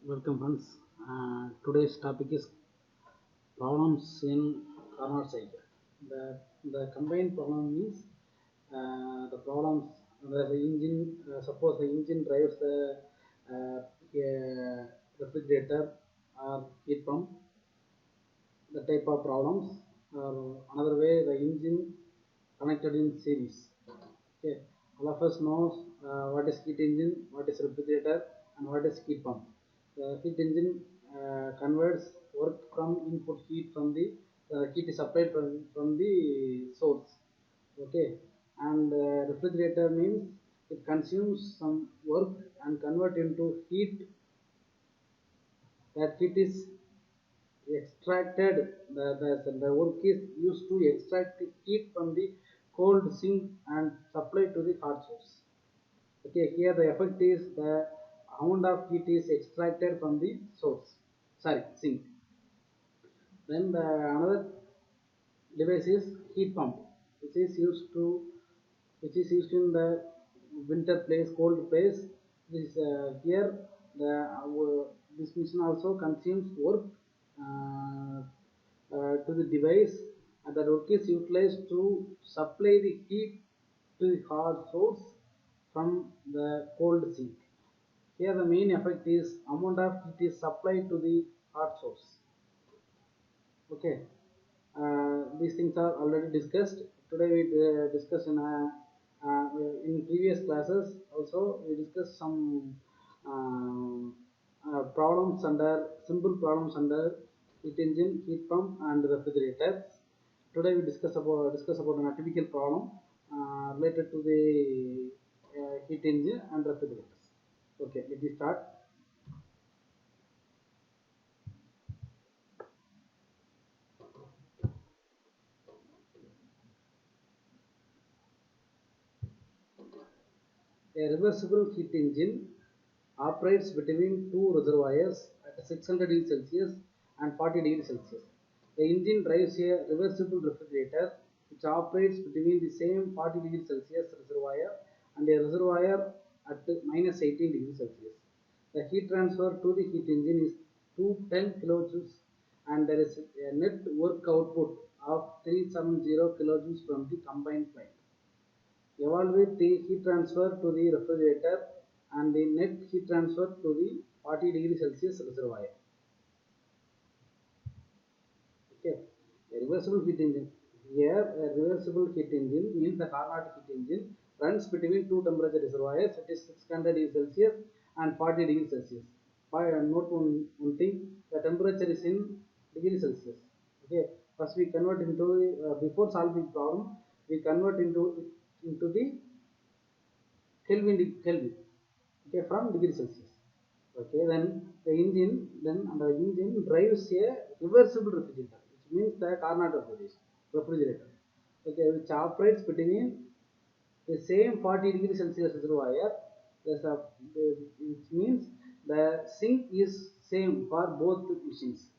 Welcome friends. Today's topic is problems in Carnot cycle. The combined problem means the problems the engine. Suppose the engine drives the refrigerator or heat pump. The type of problems, or another way, the engine connected in series. Okay, all of us knows what is heat engine, what is refrigerator, and what is heat pump. The heat engine converts work from input heat from the heat is supplied from the source. Okay, and refrigerator means it consumes some work and convert into heat. That heat is extracted. The work is used to extract the heat from the cold sink and supply to the hot source. Okay, here the effect is the amount of heat is extracted from the source, sorry, sink. Then the another device is heat pump, which is used to which is used in the winter place, cold place. This here the this machine also consumes work uh, to the device, and the work is utilized to supply the heat to the hot source from the cold sink. Here the main effect is amount of heat is supplied to the hot source. Okay, these things are already discussed. Today we discuss in previous classes also we discussed some problems under simple problems under heat engine, heat pump, and refrigerator. Today we discuss about an atypical problem related to the heat engine and refrigerators. Okay, let me start. A reversible heat engine operates between two reservoirs at 600 degrees Celsius and 40 degrees Celsius. The engine drives a reversible refrigerator which operates between the same 40 degrees Celsius reservoir and a reservoir at minus 18 degrees Celsius. The heat transfer to the heat engine is 210 kilojoules, and there is a net work output of 370 kilojoules from the combined plant. Evaluate the heat transfer to the refrigerator and the net heat transfer to the 40 degrees Celsius reservoir. Okay, a reversible heat engine. Here, a reversible heat engine means the Carnot heat engine runs between two temperature reservoirs, it is 600 degrees Celsius and 40 degrees Celsius. Note one thing, the temperature is in degrees Celsius. Okay, first we convert into before solving problem, we convert into the Kelvin, okay, from degree Celsius. Okay, then the engine drives a reversible refrigerator, which means the Carnot refrigerator. Okay, which operates between the same 40 degrees Celsius reservoir. Which means the sink is same for both machines.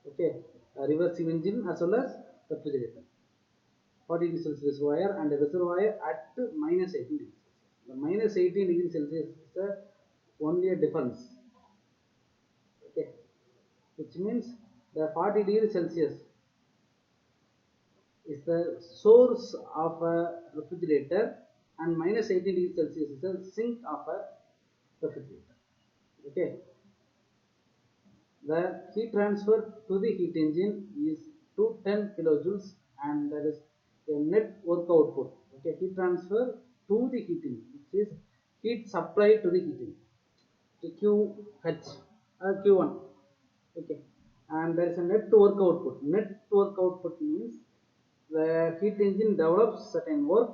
Okay, a reversible engine as well as refrigerator. 40 degrees Celsius reservoir and a reservoir at minus 18 degrees Celsius. The minus 18 degrees Celsius is only a difference. Okay, which means the 40 degrees Celsius is the source of a refrigerator and minus 18 degrees Celsius is the sink of a refrigerator. Okay, the heat transfer to the heat engine is 210 kilojoules, and there is a net work output. Okay, heat transfer to the heat engine, which is heat supply to the heat engine, to QH Q1. Okay, and there is a net work output. Net work output means the heat engine develops certain work.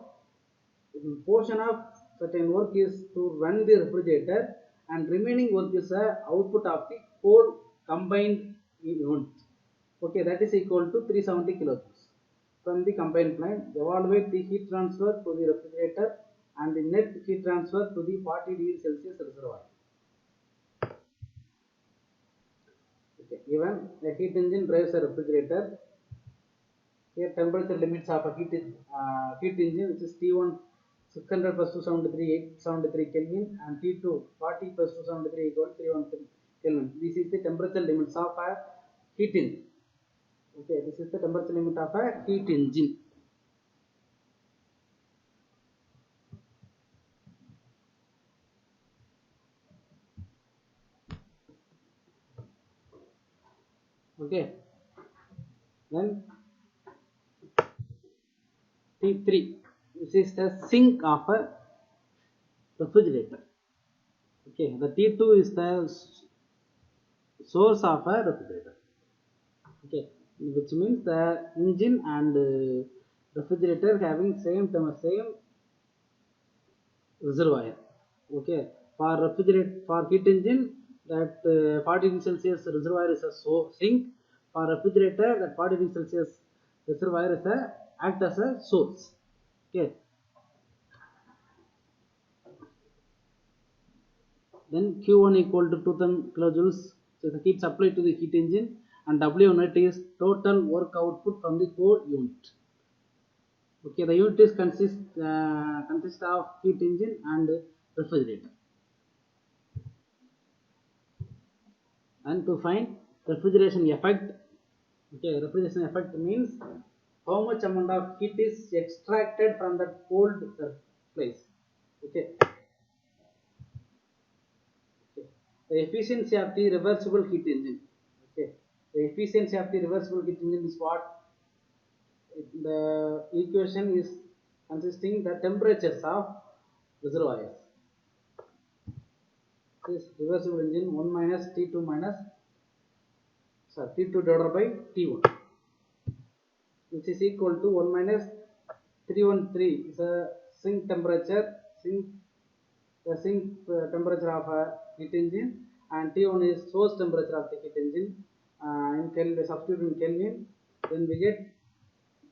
Portion of certain work is to run the refrigerator, and remaining work is a output of the whole combined unit. Okay, that is equal to 370 kilojoules from the combined plant. Evaluate the heat transfer to the refrigerator and the net heat transfer to the 40 degrees Celsius reservoir. Okay, even a heat engine drives a refrigerator. Here temperature limits of a heat engine, which is T1 600 plus 273 873 Kelvin, and T2 40 plus 273 equal 313 Kelvin. This is the temperature limits of a heat engine. Okay, this is the temperature limit of a heat engine. Okay, then T3, this is the sink of a refrigerator. Okay, the T2 is the source of a refrigerator. Okay, which means the engine and refrigerator having same reservoir. Okay, for heat engine, that 40 degrees Celsius reservoir is a sink. For refrigerator, that 40 degrees Celsius reservoir is a act as a source. Okay, then Q1 equal to 2000 kilojoules, so the heat supplied to the heat engine, and W unit is total work output from the core unit. Okay, the unit is consist of heat engine and refrigerator. And to find refrigeration effect, okay, refrigeration effect means how much amount of heat is extracted from that cold place. Okay. Okay, the efficiency of the reversible heat engine. Okay, the efficiency of the reversible heat engine is what? The equation is consisting the temperatures of reservoirs. This reversible engine 1 minus T2 minus T2 divided by T1, which is equal to 1 minus 313 is a sink temperature, the sink temperature of a heat engine, and T1 is source temperature of the heat engine. In Kelvin, substitute in Kelvin, then we get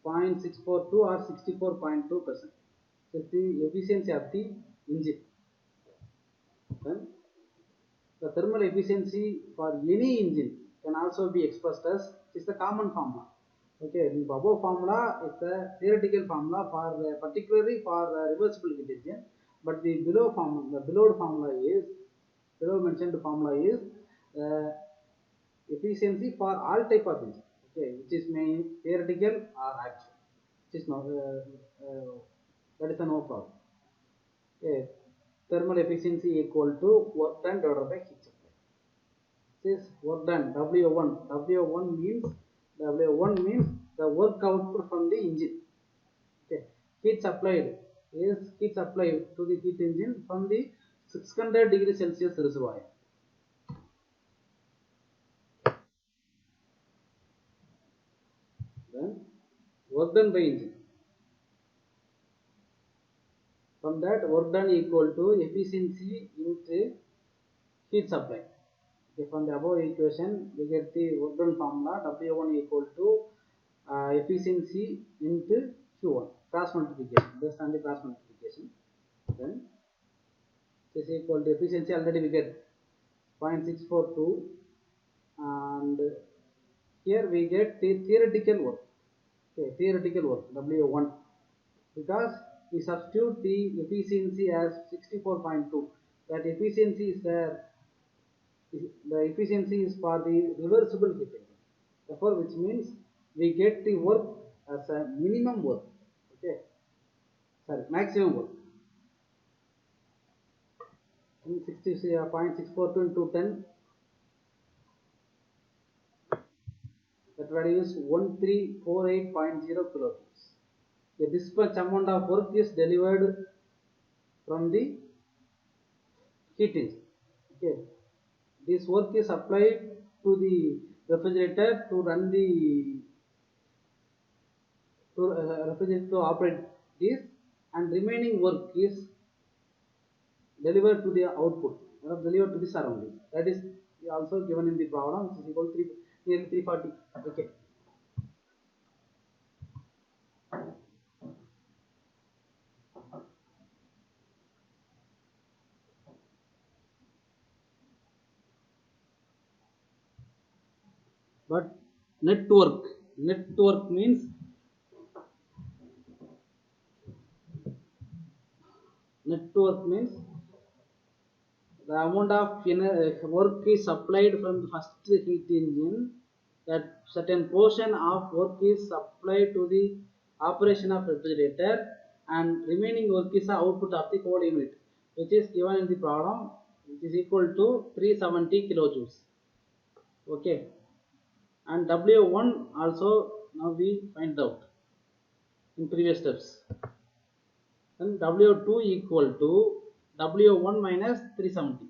0.642 or 64.2%. So the efficiency of the engine. Then the thermal efficiency for any engine can also be expressed as, is the common formula. Okay, the above formula is the theoretical formula for particularly for reversible heat engine, but the below mentioned formula is efficiency for all type of engine. Okay, which is main theoretical or actual, which is not that is a no problem. Okay, thermal efficiency equal to work done divided by heat supply. This is work done, W1. W1 means the work output from the engine. Okay, heat supplied to the heat engine from the 600 degrees Celsius reservoir. Then work done by engine. From that, work done equal to efficiency into heat supply. Okay, from the above equation, we get the work done formula, W1 equal to efficiency into Q1, cross multiplication, based on the cross multiplication. Then this is equal to efficiency, already we get 0.642, and here we get the theoretical work. Okay, theoretical work, W1, because we substitute the efficiency as 64.2. That efficiency is the efficiency is for the reversible heat engine. Therefore, which means we get the work as a minimum work. Okay, sorry, maximum work. 0.642 into 10, that value is 1348.0 kilojoules. Okay, this much amount of work is delivered from the heat engine. Okay, this work is applied to the refrigerator to run the refrigerator to operate this, and remaining work is delivered to the output, delivered to the surrounding. That is also given in the problem, which is equal to nearly 340. Okay. But network means Net work means the amount of work is supplied from the first heat engine, that certain portion of work is supplied to the operation of refrigerator, and remaining work is the output of the cold unit, which is given in the problem, which is equal to 370 kilojoules. Okay, and W1 also now we find out in previous steps. Then W2 equal to W1 minus 370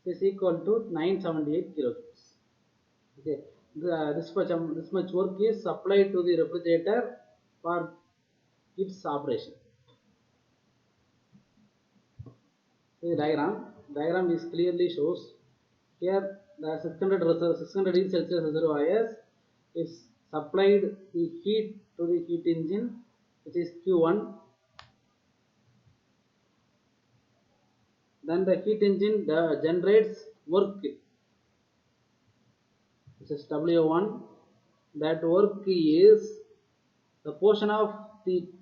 is equal to 978 kilojoules. Okay, this much work is supplied to the refrigerator for its operation. The diagram is clearly shows here the 600 degree Celsius reservoirs is supplied the heat to the heat engine, which is Q1. Then the heat engine generates work, which is W1. That work is the portion of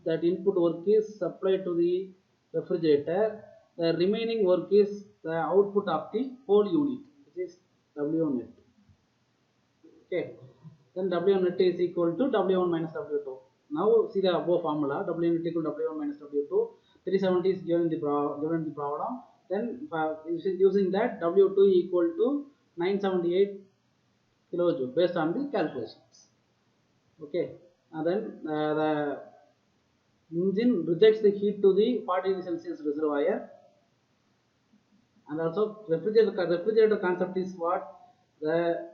that input work is supplied to the refrigerator. The remaining work is the output of the whole unit, which is W net. Okay, then W net is equal to W1 minus W2. Now see the above formula, W net equal to W1 minus W2. 370 is given in the problem. Then using that, W2 equal to 978 kilojoule based on the calculations. Okay, and then the engine rejects the heat to the 40 degree Celsius reservoir, and also refrigerator concept is what? The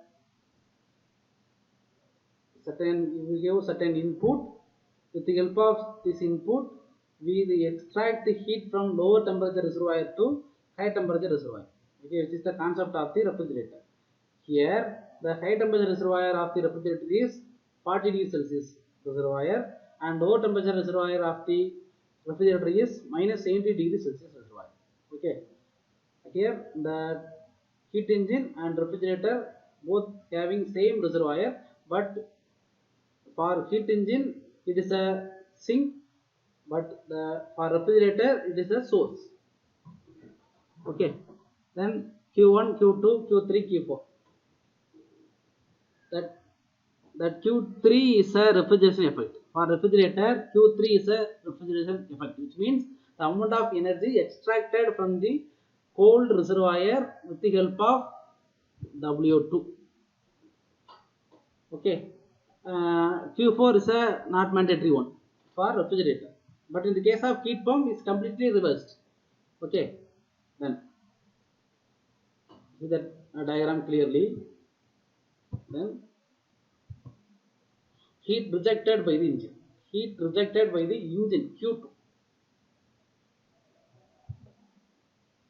we give certain input. With the help of this input, we extract the heat from lower temperature reservoir to high temperature reservoir. Okay, which is the concept of the refrigerator. Here, the high temperature reservoir of the refrigerator is 40 degree Celsius reservoir, and low temperature reservoir of the refrigerator is minus 70 degree Celsius reservoir. Okay, here the heat engine and refrigerator both having same reservoir, but for heat engine it is a sink, but for refrigerator it is a source. Okay, then Q1, Q2, Q3, Q4. That Q3 is a refrigeration effect. For refrigerator, Q3 is a refrigeration effect, which means the amount of energy extracted from the cold reservoir with the help of W2. Okay, Q4 is a not mandatory one for refrigerator, but in the case of heat pump, it's completely reversed. Okay, then see that diagram clearly. Then heat rejected by the engine. Heat rejected by the engine Q2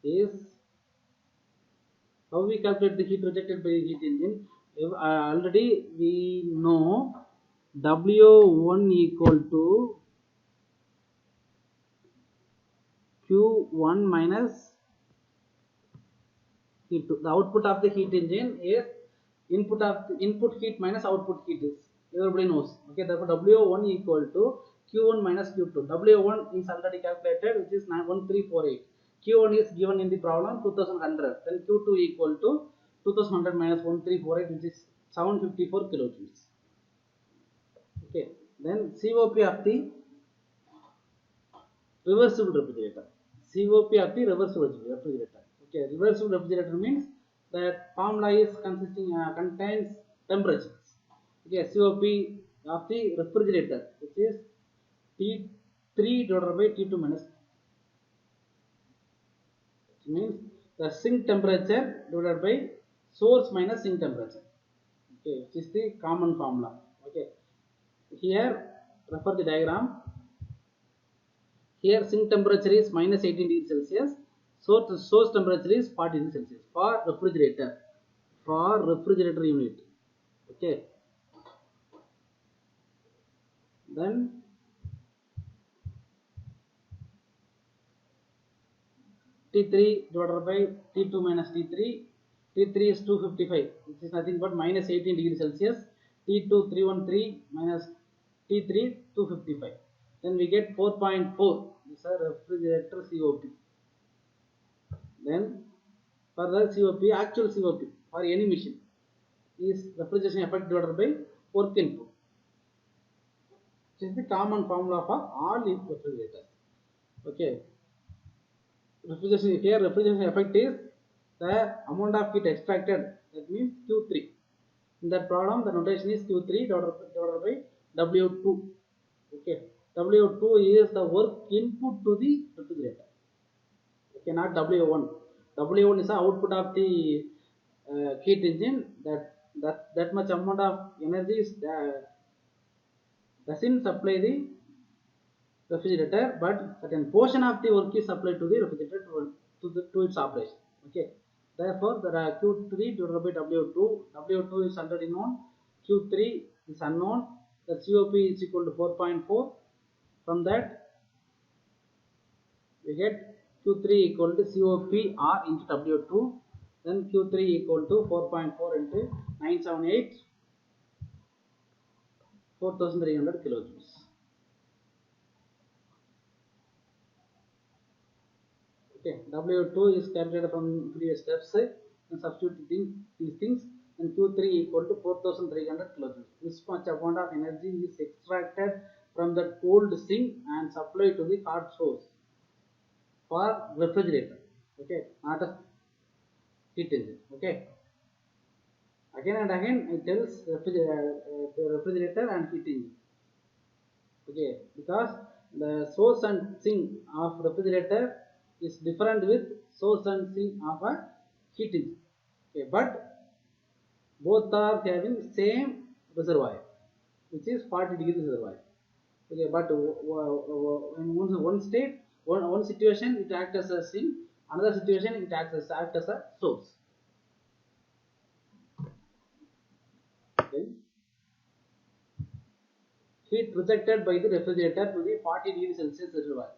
is how we calculate the heat rejected by the heat engine. Already we know W1 equal to Q1 minus Q2. The output of the heat engine is input heat minus output heat is. Everybody knows. Okay, therefore W1 equal to Q1 minus Q2. W1 is already calculated, which is 1348. Q1 is given in the problem 2100. Then Q2 equal to 2100 minus 1348, which is 754 kilojoules. Okay, then COP of the reversible refrigerator. COP of the reversible refrigerator. Okay, reversible refrigerator means that formula is contains temperatures. Okay, COP of the refrigerator, which is T3 divided by T2 minus, which means the sink temperature divided by source minus sink temperature. Okay, which is the common formula. Okay, here refer the diagram. Here sink temperature is minus 18 degrees Celsius. Source temperature is 40 degrees Celsius for refrigerator. For refrigerator unit. Okay. Then T3 divided by T2 minus T3. T3 is 255, which is nothing but minus 18 degrees Celsius. T2 313 minus T3 255. Then we get 4.4. is a refrigerator COP. Then for the COP, actual COP for any machine is refrigeration effect divided by work input, which is the common formula for all refrigerators. Okay, refrigeration effect is the amount of heat extracted, that means Q3. In that problem, the notation is Q3 divided by W2. Okay, W2 is the work input to the refrigerator. Okay, not W1. W1 is the output of the heat engine. That much amount of energy is doesn't supply the refrigerator, but certain portion of the work is supplied to the refrigerator to its operation. Okay, therefore the Q3 divided by W2. W2 is already known, Q3 is unknown. The COP is equal to 4.4. From that we get Q3 equal to COP R into W2. Then Q3 equal to 4.4 into 978, 4300 kilojoules. Okay, W2 is calculated from previous steps and substituting these things, and Q3 equal to 4300 kilojoules. This much amount of energy is extracted from the cold sink and supplied to the hot source for refrigerator. Okay, not a heat engine. Okay, again and again it tells refrigerator and heat engine. Okay, because the source and sink of refrigerator is different with source and sink of a heat engine. Okay, but both are having same reservoir, which is 40 degrees reservoir. Okay, but in one situation it acts as a sink, another situation it acts as a source. Okay. Heat rejected by the refrigerator to the 40 degrees Celsius reservoir.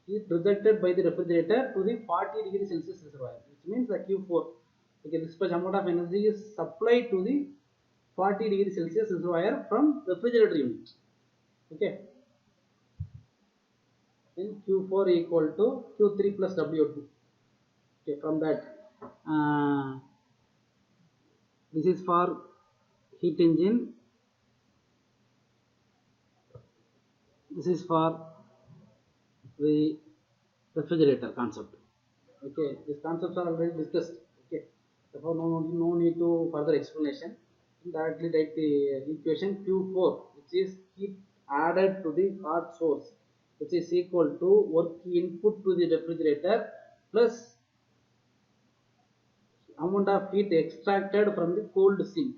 Heat rejected by the refrigerator to the 40 degrees Celsius reservoir, which means the Q4. Okay, this much amount of energy is supplied to the 40 degrees Celsius reservoir from refrigerator unit. Okay, then Q4 equal to Q3 plus W2. Okay, from that this is for heat engine, this is for the refrigerator concept. Okay, these concepts are already discussed. Okay, therefore no need to further explanation. Directly take the equation Q4, which is heat added to the hot source, which is equal to work input to the refrigerator plus amount of heat extracted from the cold sink.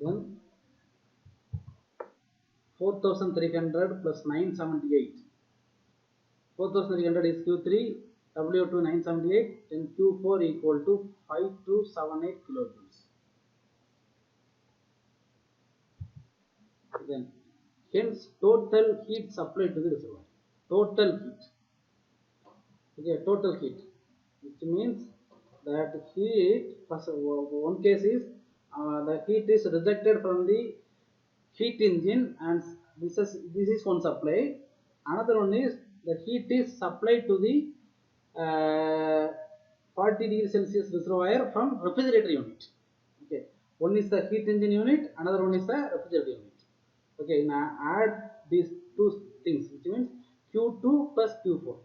Then 4300 plus 978. 4300 is Q3, W2 978, then Q4 equal to 5278 kilojoules. Then hence total heat supplied to the reservoir. Total heat. Okay, total heat, which means that heat, first one case is the heat is rejected from the heat engine, and this is one supply. Another one is the heat is supplied to the 40 degrees Celsius reservoir from refrigerator unit. Okay, one is the heat engine unit, another one is the refrigerator unit. Okay, now add these two things, which means Q2 plus Q4.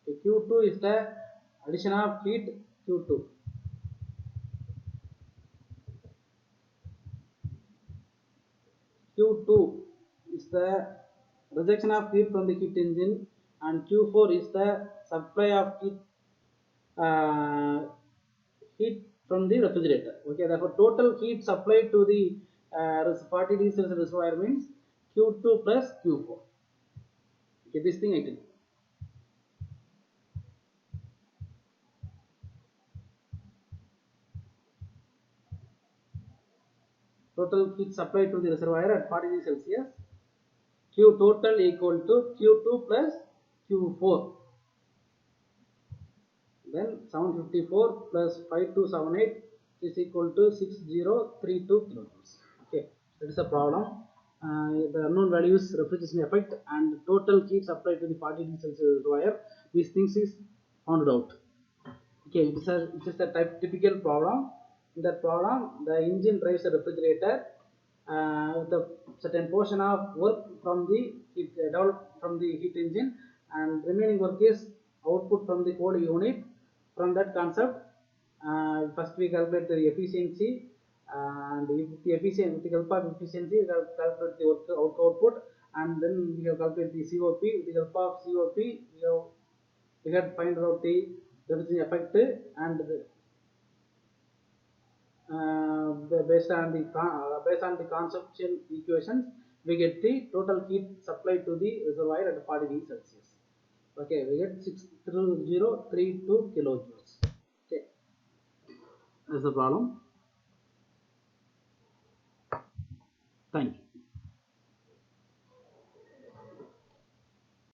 Okay, Q2 is the addition of heat, Q2. Q2 is the rejection of heat from the heat engine, and Q4 is the supply of heat from the refrigerator. Okay, therefore total heat supplied to the 40 degrees Celsius reservoir means Q2 plus Q4. Okay, this thing I can. Total heat supplied to the reservoir at 40 degrees Celsius. Q total equal to Q2 plus Q4. Then 754 plus 5278 is equal to 6032 kilojoules. That is a problem. The unknown values refrigeration effect and total heat supplied to the 40 degrees Celsius reservoir. These things is found out. Okay, it is the typical problem. In that problem, the engine drives a refrigerator. The certain portion of work from the heat developed from the heat engine, and remaining work is output from the cold unit. From that concept, first we calculate the efficiency, and with the help of efficiency, we have calculate the work output, and then we have calculated the COP. With the help of COP, we have find out the refrigeration effect, and based on the conceptual equations, we get the total heat supplied to the reservoir at 40 degrees Celsius. Okay, we get 63032 kilojoules. Okay, that's the problem. Thank you.